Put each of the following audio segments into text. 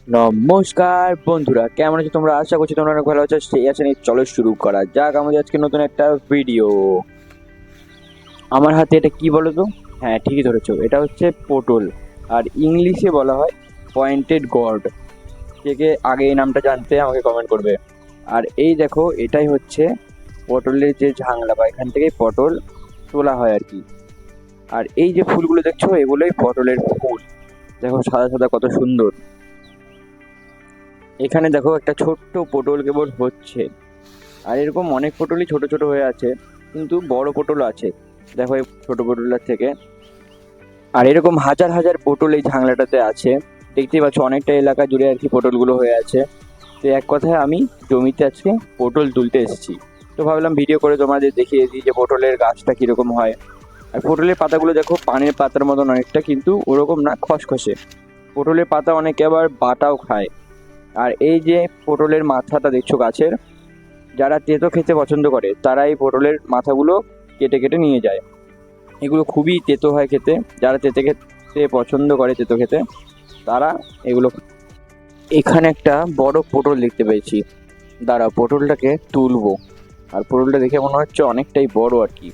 নমস্কার বন্ধুরা, কেমন আছো তোমরা? আশা করছি তোমরা অনেক ভালো আছো। সেই আছে নিয়ে চলো শুরু করা যাক আমাদের আজকে নতুন একটা ভিডিও। আমার হাতে এটা কি বলো তো? হ্যাঁ, ঠিকই ধরেছো, এটা হচ্ছে পটল। আর ইংলিশে বলা হয় পয়েন্টেড গর্ড। কে কে আগে এই নামটা জানতে আমাকে কমেন্ট করবে। আর এই দেখো, এটাই হচ্ছে পটলের যে ঝাংলা, বা এখান থেকেই পটল তোলা হয় আর কি। আর এই যে ফুলগুলো দেখছো, এগুলোই পটলের ফুল। দেখো সাদা সাদা কত সুন্দর। এখানে দেখো একটা ছোট্ট পটল কেবল হচ্ছে। আর এরকম অনেক পটলই ছোট ছোট হয়ে আছে, কিন্তু বড় পটল আছে। দেখো এই ছোট পটলের থেকে। আর এরকম হাজার হাজার পটল এই ঝাংলাটাতে আছে। দেখতেই পাচ্ছ অনেকটা এলাকা জুড়ে আর কি পটলগুলো হয়ে আছে। তো এক কথায় আমি জমিতে আজকে পটল তুলতে এসেছি। তো ভাবলাম ভিডিও করে তোমাদের দেখিয়ে দিই যে পটলের গাছটা কিরকম হয়। আর পটলের পাতাগুলো দেখো পানের পাতার মতন অনেকটা, কিন্তু ওরকম না, খসখসে। পটলের পাতা অনেকে আবার বাটাও খায়। আর এই যে পটলের মাথাটা দেখছো গাছের, যারা তেতো খেতে পছন্দ করে তারা এই পটলের মাথাগুলো কেটে কেটে নিয়ে যায়। এগুলো খুবই তেতো হয় খেতে। যারা তেতে খেতে পছন্দ করে, তেতো খেতে, তারা এগুলো এখানে একটা বড় পটল দেখতে পেয়েছি। দাঁড়া, পটলটাকে তুলবো। আর পটলটা দেখে মনে হচ্ছে অনেকটাই বড় আর কি।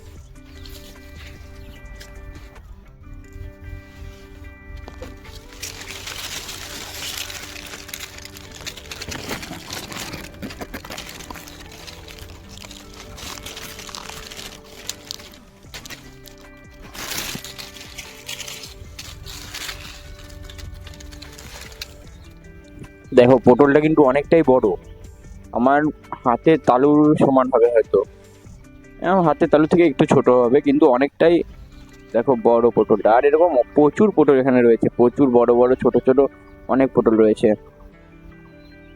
দেখো পটলটা কিন্তু অনেকটাই বড়। আমার হাতের তালুর সমান হবে হয়তো। আমার হাতের তালু থেকে একটু ছোট হবে, কিন্তু অনেকটাই দেখো বড় পটলটা। আর এরকম প্রচুর পটল এখানে রয়েছে, প্রচুর বড় বড় ছোট ছোট অনেক পটল রয়েছে।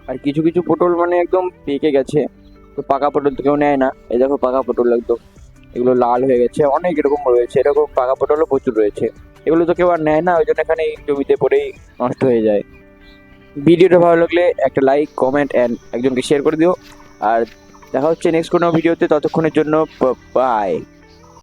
আর কিছু কিছু পটল মানে একদম পেকে গেছে। তো পাকা পটল তো কেউ নেয় না। এই দেখো পাকা পটল একদম, এগুলো লাল হয়ে গেছে। অনেক এরকম রয়েছে, এরকম পাকা পটলও প্রচুর রয়েছে। এগুলো তো কেউ আর নেয় না, ওই জন্য এখানে এই জমিতে পড়েই নষ্ট হয়ে যায়। ভিডিওটা ভালো লাগলে একটা লাইক, কমেন্ট অ্যান্ড একজনকে শেয়ার করে দিও। আর দেখা হচ্ছে নেক্সট কোনো ভিডিওতে, ততক্ষণের জন্য বাই।